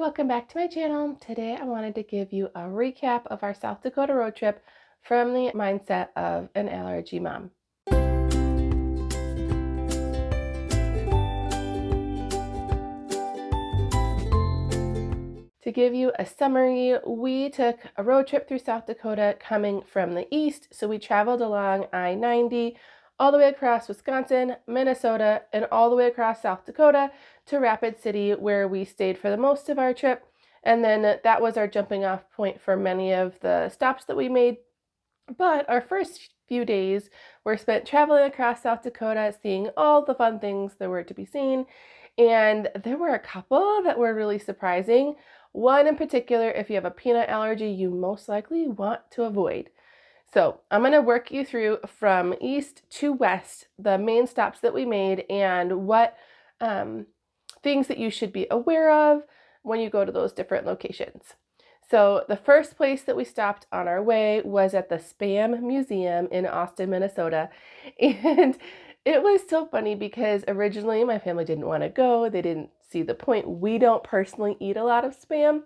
welcome back to my channel. Today I wanted to give you a recap of our South Dakota road trip from the mindset of an allergy mom. To give you a summary, we took a road trip through South Dakota coming from the east, so we traveled along I-90 all the way across Wisconsin, Minnesota, and all the way across South Dakota to Rapid City, where we stayed for the most of our trip. And then that was our jumping off point for many of the stops that we made. But our first few days were spent traveling across South Dakota, seeing all the fun things there were to be seen. And there were a couple that were really surprising. One in particular, if you have a peanut allergy, you most likely want to avoid. So I'm going to work you through from east to west, the main stops that we made and what things that you should be aware of when you go to those different locations. So the first place that we stopped on our way was at the Spam Museum in Austin, Minnesota. And it was so funny because originally my family didn't want to go. They didn't see the point. We don't personally eat a lot of Spam.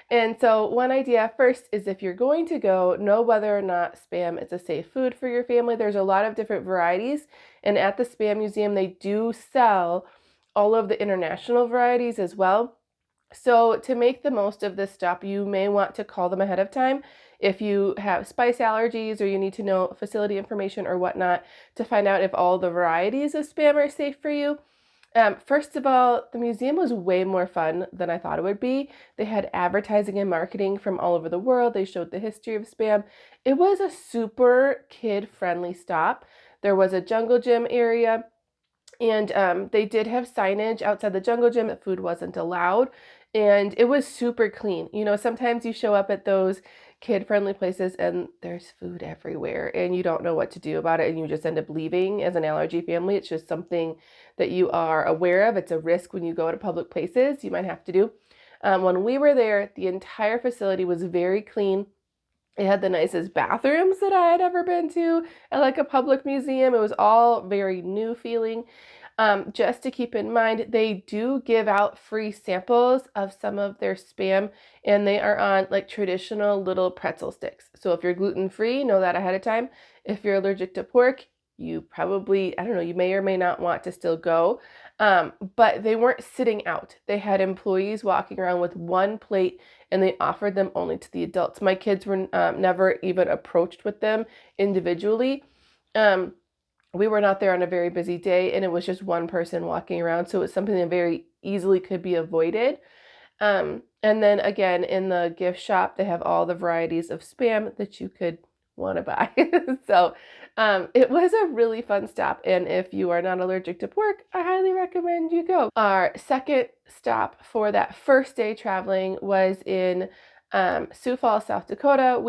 And so one idea first is if you're going to go, know whether or not Spam is a safe food for your family. There's a lot of different varieties. And at the Spam Museum, they do sell all of the international varieties as well. So to make the most of this stop, you may want to call them ahead of time if you have spice allergies or you need to know facility information or whatnot to find out if all the varieties of Spam are safe for you. First of all, the museum was way more fun than I thought it would be. They had advertising and marketing from all over the world. They showed the history of Spam. It was a super kid-friendly stop. There was a jungle gym area, and they did have signage outside the jungle gym that food wasn't allowed. And it was super clean. You know, sometimes you show up at those kid-friendly places and there's food everywhere and you don't know what to do about it and you just end up leaving as an allergy family. It's just something that you are aware of. It's a risk when you go to public places you might have to do. When we were there, the entire facility was very clean. It had the nicest bathrooms that I had ever been to at like a public museum. It was all very new feeling. Just to keep in mind, they do give out free samples of some of their Spam, and they are on like traditional little pretzel sticks. So if you're gluten-free, know that ahead of time. If you're allergic to pork, you probably, I don't know, you may or may not want to still go. But they weren't sitting out. They had employees walking around with one plate and they offered them only to the adults. My kids were never even approached with them individually. We were not there on a very busy day and it was just one person walking around. So it was something that very easily could be avoided. And then again, in the gift shop, they have all the varieties of Spam that you could want to buy. So it was a really fun stop. And if you are not allergic to pork, I highly recommend you go. Our second stop for that first day traveling was in Sioux Falls, South Dakota.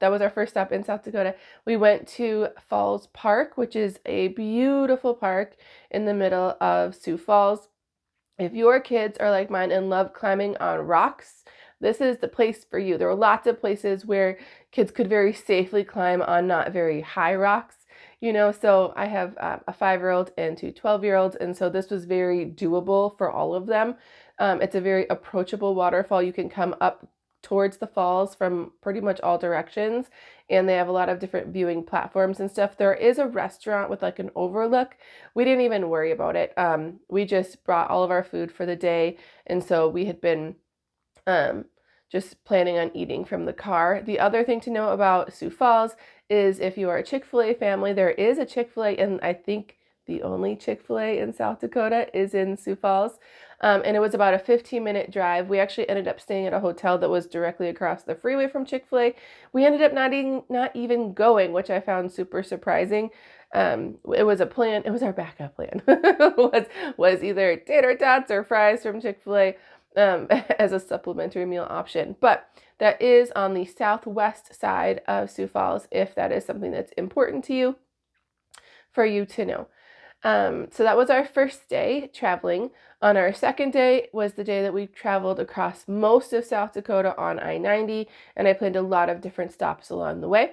That was our first stop in South Dakota. We went to Falls Park, which is a beautiful park in the middle of Sioux Falls. If your kids are like mine and love climbing on rocks, this is the place for you. There were lots of places where kids could very safely climb on not very high rocks, you know, so I have a 5-year-old and 2 12-year-olds, and so this was very doable for all of them. It's a very approachable waterfall. You can come up towards the falls from pretty much all directions, and they have a lot of different viewing platforms and stuff. There is a restaurant with like an overlook. We didn't even worry about it. We just brought all of our food for the day, and so we had been just planning on eating from the car. The other thing to know about Sioux Falls is if you are a Chick-fil-A family, there is a Chick-fil-A, and I think the only Chick-fil-A in South Dakota is in Sioux Falls. And it was about a 15-minute drive. We actually ended up staying at a hotel that was directly across the freeway from Chick-fil-A. We ended up not even going, which I found super surprising. It was a plan. It was our backup plan. was either tater tots or fries from Chick-fil-A as a supplementary meal option. But that is on the southwest side of Sioux Falls, if that is something that's important to you, for you to know. So that was our first day traveling. On our second day was the day that we traveled across most of South Dakota on I-90, and I planned a lot of different stops along the way.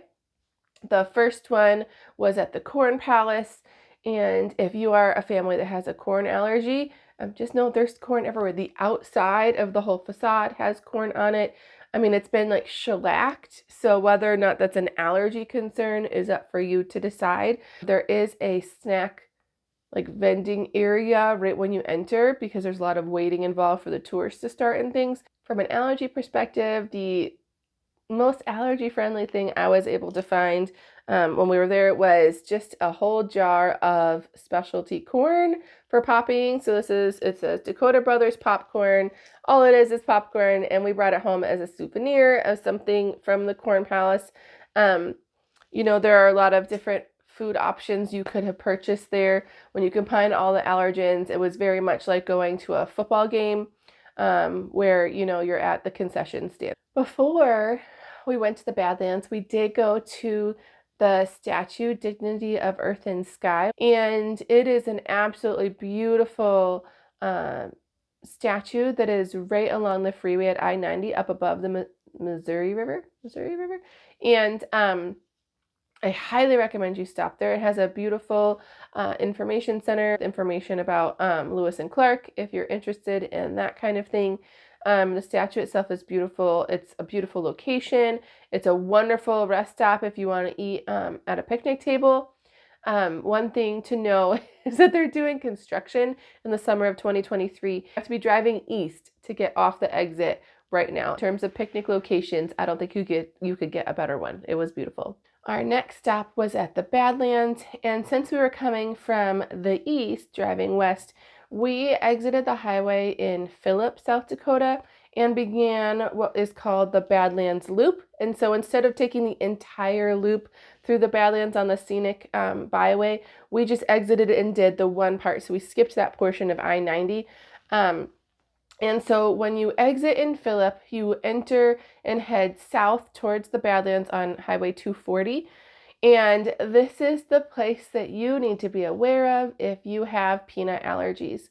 The first one was at the Corn Palace, and if you are a family that has a corn allergy, Just know there's corn everywhere. The outside of the whole facade has corn on it. I mean, it's been like shellacked, so whether or not that's an allergy concern is up for you to decide. There is a snack like vending area right when you enter because there's a lot of waiting involved for the tours to start and things. From an allergy perspective, the most allergy friendly thing I was able to find when we were there was just a whole jar of specialty corn for popping. So it's a Dakota Brothers popcorn. All it is popcorn, and we brought it home as a souvenir of something from the Corn Palace. There are a lot of different food options you could have purchased there. When you combine all the allergens, it was very much like going to a football game where, you're at the concession stand. Before we went to the Badlands, we did go to the statue, Dignity of Earth and Sky, and it is an absolutely beautiful statue that is right along the freeway at I-90 up above the Missouri River. And I highly recommend you stop there. It has a beautiful information center, information about Lewis and Clark if you're interested in that kind of thing. The statue itself is beautiful. It's a beautiful location. It's a wonderful rest stop if you want to eat at a picnic table. One thing to know is that they're doing construction in the summer of 2023. You have to be driving east to get off the exit right now. In terms of picnic locations, I don't think you could get a better one. It was beautiful. Our next stop was at the Badlands, and since we were coming from the east, driving west, we exited the highway in Phillip, South Dakota, and began what is called the Badlands Loop. And so instead of taking the entire loop through the Badlands on the scenic byway, we just exited and did the one part. So we skipped that portion of I-90. And so when you exit in Phillip, you enter and head south towards the Badlands on Highway 240. And this is the place that you need to be aware of if you have peanut allergies.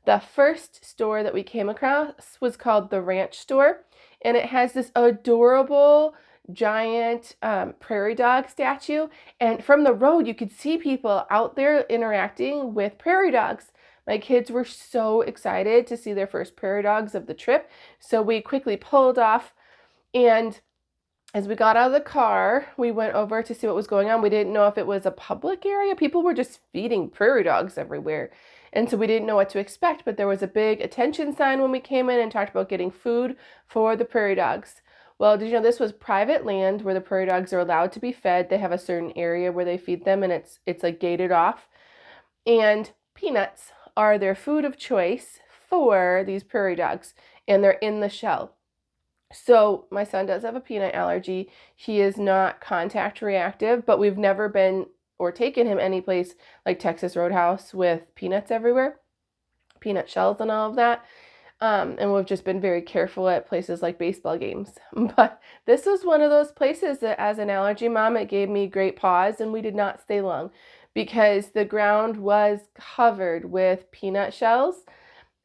The first store that we came across was called the Ranch Store, and it has this adorable giant prairie dog statue. And from the road, you could see people out there interacting with prairie dogs. My kids were so excited to see their first prairie dogs of the trip, so we quickly pulled off, and as we got out of the car, we went over to see what was going on. We didn't know if it was a public area. People were just feeding prairie dogs everywhere, and so we didn't know what to expect, but there was a big attention sign when we came in and talked about getting food for the prairie dogs. Well, did you know this was private land where the prairie dogs are allowed to be fed? They have a certain area where they feed them, and it's like gated off, and peanuts are their food of choice for these prairie dogs, and they're in the shell. So my son does have a peanut allergy. He is not contact reactive, but we've never been or taken him any place like Texas Roadhouse with peanuts everywhere, peanut shells and all of that. And we've just been very careful at places like baseball games. But this was one of those places that as an allergy mom, it gave me great pause, and we did not stay long because the ground was covered with peanut shells.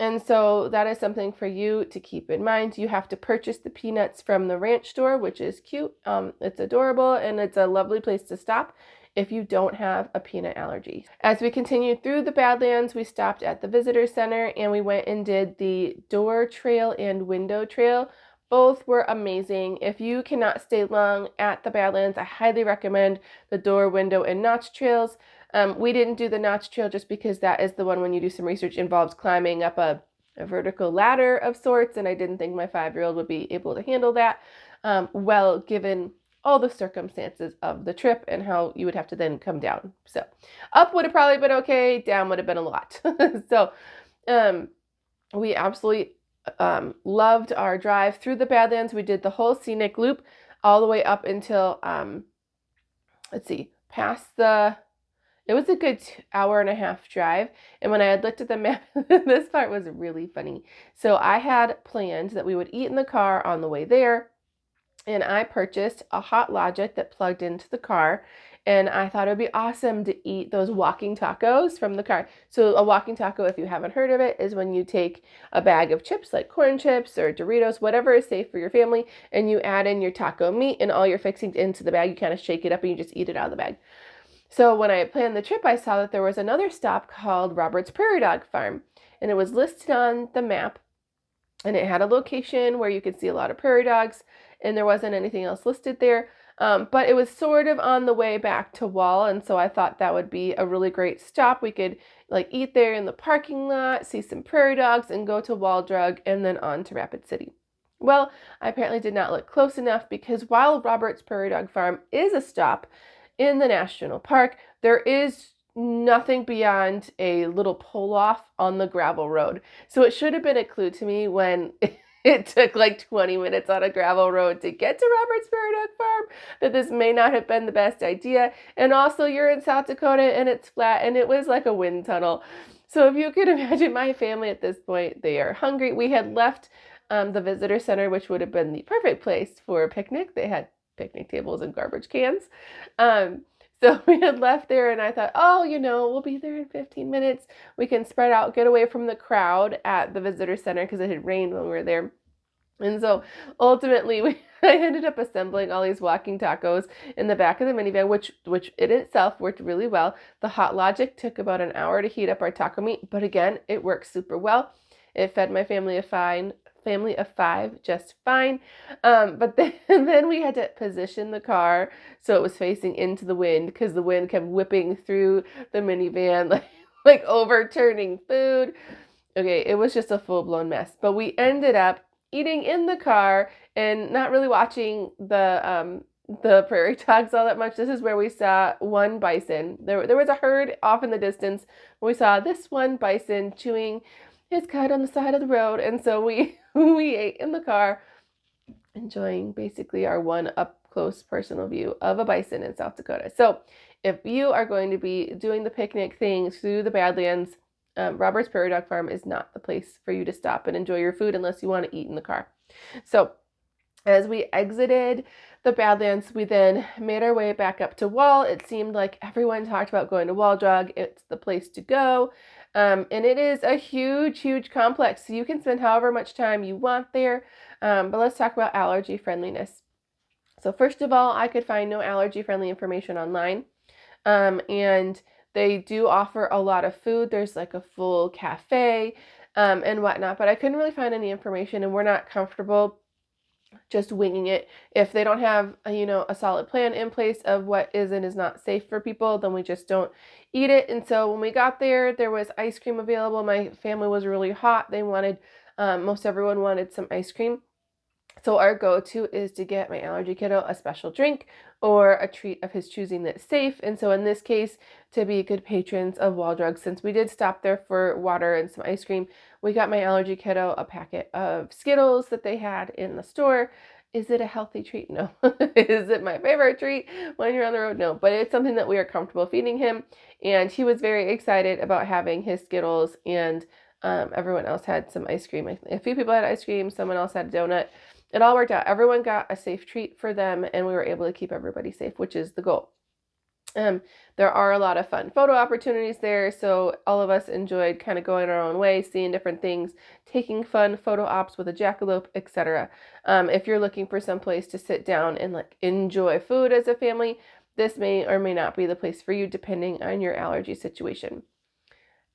And so that is something for you to keep in mind. You have to purchase the peanuts from the Ranch Store, which is cute. It's adorable, and it's a lovely place to stop if you don't have a peanut allergy. As we continued through the Badlands, we stopped at the visitor center and we went and did the door trail and window trail. Both were amazing. If you cannot stay long at the Badlands, I highly recommend the door, window, and notch trails. We didn't do the notch trail just because that is the one, when you do some research, involves climbing up a vertical ladder of sorts, and I didn't think my 5-year-old would be able to handle that, given all the circumstances of the trip and how you would have to then come down. So up would have probably been okay, down would have been a lot. So we absolutely loved our drive through the Badlands. We did the whole scenic loop all the way up until, it was a good 1.5-hour drive. And when I had looked at the map, this part was really funny. So I had planned that we would eat in the car on the way there. And I purchased a Hot Logic that plugged into the car. And I thought it would be awesome to eat those walking tacos from the car. So a walking taco, if you haven't heard of it, is when you take a bag of chips like corn chips or Doritos, whatever is safe for your family, and you add in your taco meat and all your fixings into the bag. You kind of shake it up and you just eat it out of the bag. So when I planned the trip, I saw that there was another stop called Robert's Prairie Dog Farm. and it was listed on the map, and it had a location where you could see a lot of prairie dogs, and there wasn't anything else listed there. But it was sort of on the way back to Wall, and so I thought that would be a really great stop. We could like eat there in the parking lot, see some prairie dogs, and go to Wall Drug, and then on to Rapid City. Well, I apparently did not look close enough, because while Robert's Prairie Dog Farm is a stop in the national park, there is nothing beyond a little pull-off on the gravel road. So it should have been a clue to me when it took like 20 minutes on a gravel road to get to Robert's Prairie Dog Farm that this may not have been the best idea. And also, you're in South Dakota and it's flat, and it was like a wind tunnel. So if you can imagine, my family at this point, they are hungry. We had left the visitor center, which would have been the perfect place for a picnic. They had picnic tables and garbage cans. So we had left there, and I thought, oh, we'll be there in 15 minutes. We can spread out, get away from the crowd at the visitor center, because it had rained when we were there. And so ultimately, I ended up assembling all these walking tacos in the back of the minivan, which in itself worked really well. The Hot Logic took about an hour to heat up our taco meat, but again, it worked super well. It fed my family of 5 just fine. But then we had to position the car so it was facing into the wind, because the wind kept whipping through the minivan, like overturning food. Okay, it was just a full-blown mess. But we ended up eating in the car and not really watching the prairie dogs all that much. This is where we saw one bison. There was a herd off in the distance. We saw this one bison chewing his cud on the side of the road, and so we ate in the car, enjoying basically our one up-close personal view of a bison in South Dakota. So if you are going to be doing the picnic thing through the Badlands, Robert's Prairie Dog Farm is not the place for you to stop and enjoy your food unless you want to eat in the car. So as we exited the Badlands, we then made our way back up to Wall. It seemed like everyone talked about going to Wall Drug. It's the place to go. And it is a huge, huge complex. So you can spend however much time you want there. But let's talk about allergy friendliness. So first of all, I could find no allergy friendly information online. And they do offer a lot of food. There's like a full cafe and whatnot, but I couldn't really find any information, and we're not comfortable just winging it. If they don't have a solid plan in place of what is and is not safe for people, then we just don't eat it. And so when we got there was ice cream available. My family was really hot. They wanted, most everyone wanted some ice cream. So our go-to is to get my allergy kiddo a special drink or a treat of his choosing that's safe. And so in this case, to be good patrons of Wall Drug, since we did stop there for water and some ice cream, we got my allergy kiddo a packet of Skittles that they had in the store. Is it a healthy treat? No. Is it my favorite treat when you're on the road? No. But it's something that we are comfortable feeding him. And he was very excited about having his Skittles, and everyone else had some ice cream. A few people had ice cream. Someone else had a donut. It all worked out. Everyone got a safe treat for them, and we were able to keep everybody safe, which is the goal. There are a lot of fun photo opportunities there, so all of us enjoyed kind of going our own way, seeing different things, taking fun photo ops with a jackalope, etc. If you're looking for some place to sit down and enjoy food as a family, this may or may not be the place for you, depending on your allergy situation.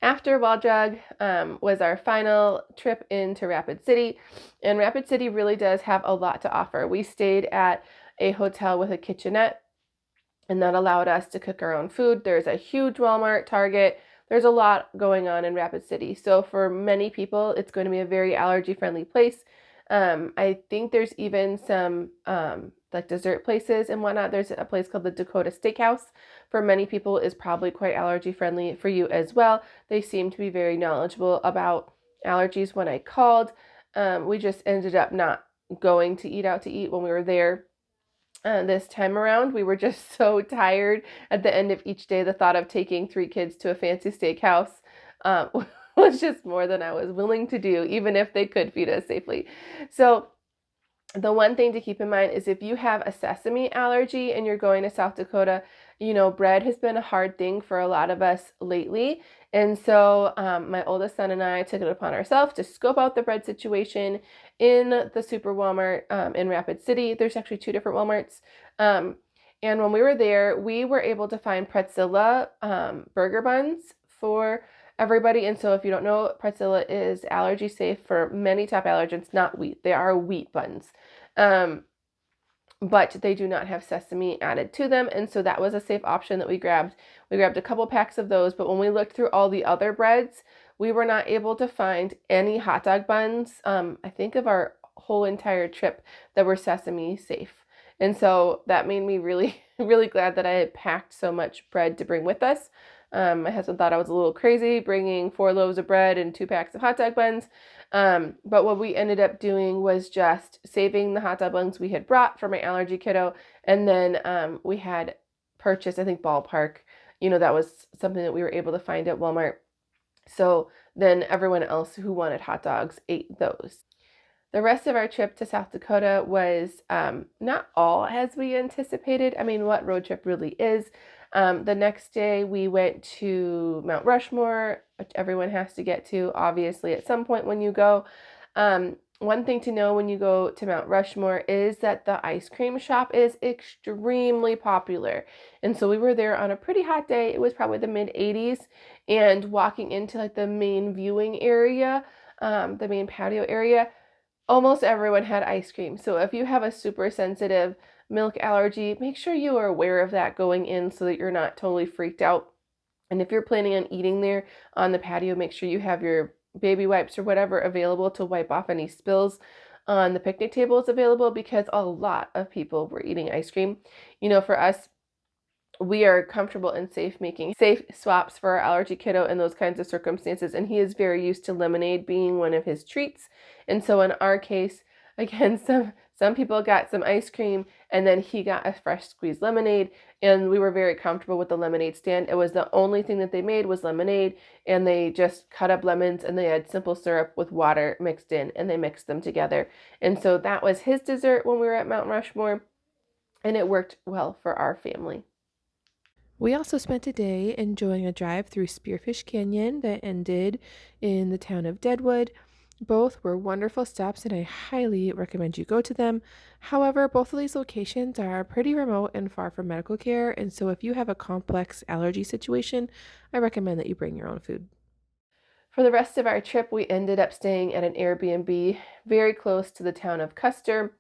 After Wall Drug was our final trip into Rapid City, and Rapid City really does have a lot to offer. We stayed at a hotel with a kitchenette, and that allowed us to cook our own food. There's a huge Walmart, Target. There's a lot going on in Rapid City. So for many people, it's going to be a very allergy-friendly place. I think there's even some dessert places and whatnot. There's a place called the Dakota Steakhouse. For many people, is probably quite allergy friendly for you as well. They seem to be very knowledgeable about allergies. When I called, we just ended up not going to eat out to eat when we were there. This time around, we were just so tired at the end of each day. The thought of taking 3 kids to a fancy steakhouse was just more than I was willing to do, even if they could feed us safely. So the one thing to keep in mind is if you have a sesame allergy and you're going to South Dakota, bread has been a hard thing for a lot of us lately. And so my oldest son and I took it upon ourselves to scope out the bread situation in the Super Walmart in Rapid City. There's actually 2 different Walmarts. And when we were there, we were able to find Pretzilla burger buns for everybody. And so if you don't know, Pretzilla is allergy safe for many top allergens, not wheat. They are wheat buns. But they do not have sesame added to them. And so that was a safe option that we grabbed. We grabbed a couple packs of those, but when we looked through all the other breads, we were not able to find any hot dog buns, I think of our whole entire trip, that were sesame safe. And so that made me really, really glad that I had packed so much bread to bring with us. My husband thought I was a little crazy bringing 4 loaves of bread and 2 packs of hot dog buns. But what we ended up doing was just saving the hot dog buns we had brought for my allergy kiddo. And then we had purchased, I think, Ballpark. That was something that we were able to find at Walmart. So then everyone else who wanted hot dogs ate those. The rest of our trip to South Dakota was not all as we anticipated. I mean, what road trip really is. The next day we went to Mount Rushmore, which everyone has to get to, obviously, at some point when you go. One thing to know when you go to Mount Rushmore is that the ice cream shop is extremely popular. And so we were there on a pretty hot day. It was probably the mid-80s, and walking into like the main viewing area, the main patio area, almost everyone had ice cream. So if you have a super sensitive milk allergy, make sure you are aware of that going in so that you're not totally freaked out. And if you're planning on eating there on the patio, make sure you have your baby wipes or whatever available to wipe off any spills on the picnic tables available, because a lot of people were eating ice cream. For us, we are comfortable and safe making safe swaps for our allergy kiddo in those kinds of circumstances. And he is very used to lemonade being one of his treats. And so in our case, again, some people got some ice cream and then he got a fresh squeezed lemonade, and we were very comfortable with the lemonade stand. It was the only thing that they made was lemonade, and they just cut up lemons and they had simple syrup with water mixed in, and they mixed them together. And so that was his dessert when we were at Mount Rushmore, and it worked well for our family. We also spent a day enjoying a drive through Spearfish Canyon that ended in the town of Deadwood. Both were wonderful stops, and I highly recommend you go to them. However, both of these locations are pretty remote and far from medical care, and so if you have a complex allergy situation, I recommend that you bring your own food. For the rest of our trip, we ended up staying at an Airbnb very close to the town of Custer,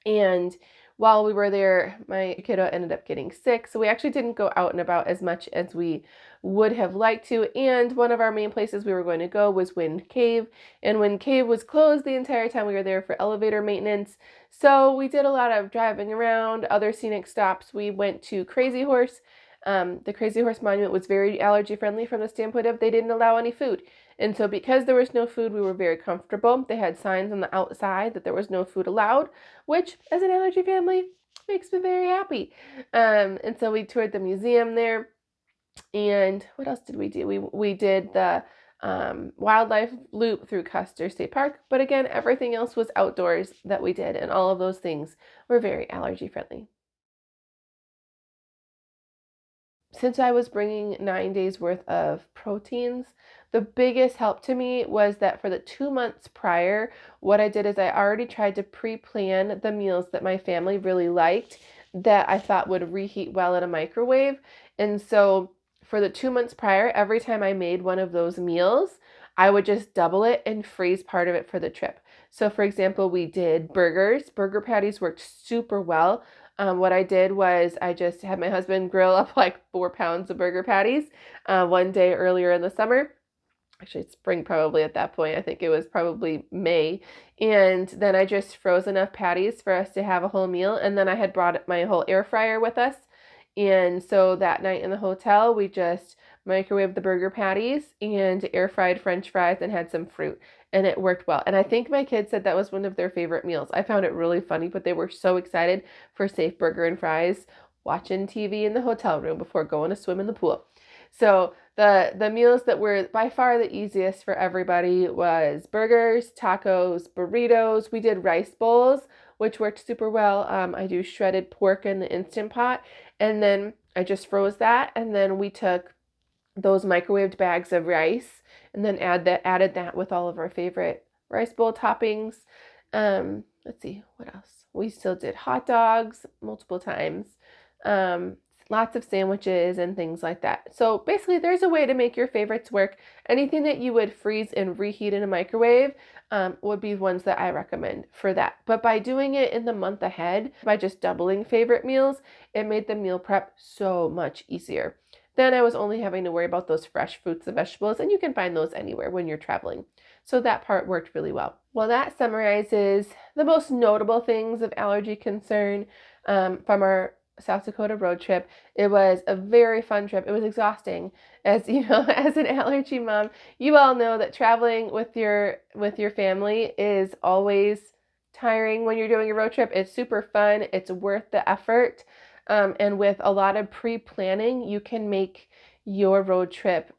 and while we were there, my kiddo ended up getting sick, so we actually didn't go out and about as much as we would have liked to. And one of our main places we were going to go was Wind Cave, and Wind Cave was closed the entire time we were there for elevator maintenance. So we did a lot of driving around, other scenic stops. We went to Crazy Horse. The Crazy Horse Monument was very allergy friendly from the standpoint of they didn't allow any food. And so because there was no food, we were very comfortable. They had signs on the outside that there was no food allowed, which as an allergy family makes me very happy. And so we toured the museum there. And what else did we do? We did the wildlife loop through Custer State Park. But again, everything else was outdoors that we did. And all of those things were very allergy friendly. Since I was bringing 9 days worth of proteins, the biggest help to me was that for the 2 months prior, what I did is I already tried to pre-plan the meals that my family really liked that I thought would reheat well in a microwave. And so for the 2 months prior, every time I made one of those meals, I would just double it and freeze part of it for the trip. So for example, we did burgers. Burger patties worked super well. What I did was I just had my husband grill up like 4 pounds of burger patties one day earlier in the summer. Actually, it's spring probably at that point. I think it was probably May. And then I just froze enough patties for us to have a whole meal. And then I had brought my whole air fryer with us. And so that night in the hotel, we just microwaved the burger patties and air fried French fries and had some fruit. And it worked well. And I think my kids said that was one of their favorite meals. I found it really funny, but they were so excited for safe burger and fries watching TV in the hotel room before going to swim in the pool. So the meals that were by far the easiest for everybody was burgers, tacos, burritos. We did rice bowls, which worked super well. I do shredded pork in the Instant Pot, and then I just froze that, and then we took those microwaved bags of rice and then added that with all of our favorite rice bowl toppings. Let's see, what else? We still did hot dogs multiple times. lots of sandwiches and things like that. So basically there's a way to make your favorites work. Anything that you would freeze and reheat in a microwave would be ones that I recommend for that. But by doing it in the month ahead, by just doubling favorite meals, it made the meal prep so much easier. Then I was only having to worry about those fresh fruits and vegetables, and you can find those anywhere when you're traveling. So that part worked really well. Well, that summarizes the most notable things of allergy concern from our South Dakota road trip. It was a very fun trip. It was exhausting. As you know, as an allergy mom, you all know that traveling with your family is always tiring when you're doing a road trip. It's super fun. It's worth the effort. And with a lot of pre-planning, you can make your road trip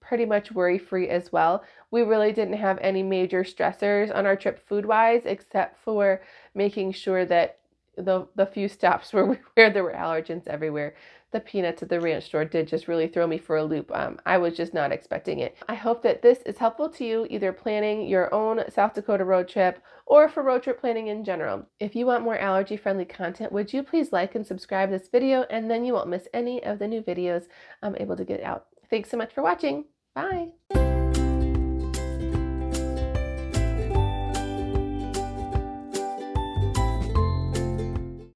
pretty much worry-free as well. We really didn't have any major stressors on our trip food-wise, except for making sure that the few stops where there were allergens everywhere. The peanuts at the ranch store did just really throw me for a loop. I was just not expecting it. I hope that this is helpful to you, either planning your own South Dakota road trip or for road trip planning in general. If you want more allergy-friendly content, would you please like and subscribe this video, and then you won't miss any of the new videos I'm able to get out. Thanks so much for watching. Bye.